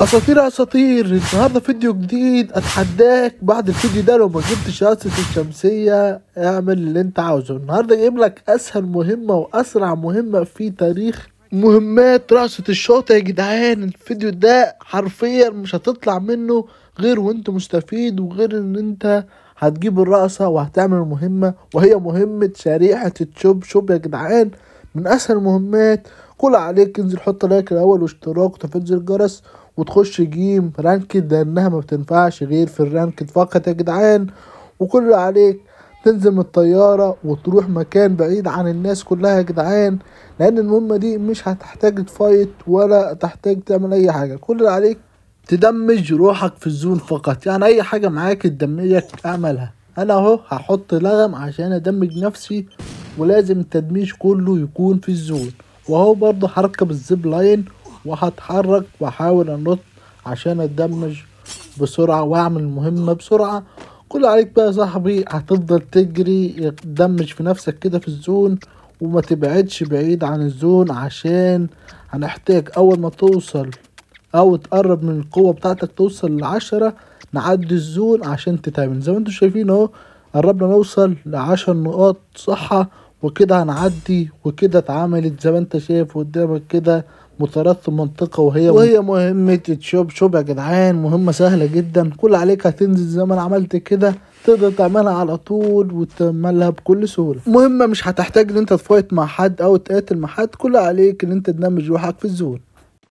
اساطير اساطير، النهارده فيديو جديد. اتحداك بعد الفيديو ده لو ما جبتش رأسة الشمسية اعمل اللي انت عاوزه. النهارده جايب لك اسهل مهمة واسرع مهمة في تاريخ مهمات رأسة الشاطئ يا جدعان. الفيديو ده حرفيا مش هتطلع منه غير وانت مستفيد، وغير ان انت هتجيب الرأسة وهتعمل المهمة، وهي مهمة شريحة الشوب شوب يا جدعان. من اسهل المهمات. كل عليك انزل حط لايك الاول واشتراك وتفعيل زر الجرس وتخش جيم رانكد، لانها ما بتنفعش غير في الرانكد فقط يا جدعان. وكل اللي عليك تنزل من الطيارة وتروح مكان بعيد عن الناس كلها يا جدعان، لان المهمة دي مش هتحتاج تفايت ولا تحتاج تعمل اي حاجة. كل اللي عليك تدمج روحك في الزون فقط، يعني اي حاجة معاك تدمجك اعملها. انا اهو هحط لغم عشان ادمج نفسي، ولازم التدميج كله يكون في الزون. وهو برضه هركب الزيب لاين وهتحرك واحاول انط عشان اتدمج بسرعة واعمل المهمة بسرعة. كل عليك بقى يا صاحبي هتفضل تجري تدمج في نفسك كده في الزون، وما تبعدش بعيد عن الزون، عشان هنحتاج اول ما توصل او تقرب من القوة بتاعتك توصل ل10 نعدي الزون عشان تتعمل. زي ما انتم شايفين اهو قربنا نوصل ل10 نقاط صحة، وكده هنعدي. وكده اتعملت زي ما انت شايف قدامك كده مترتب منطقة، وهي مهمة تشوب شوب يا جدعان. مهمة سهلة جدا، كل عليك هتنزل زي ما انا عملت كده، تقدر تعملها على طول وتعملها بكل سهولة. مهمة مش هتحتاج ان انت تفايت مع حد او تقاتل مع حد، كل عليك ان انت تدمج روحك في الزون.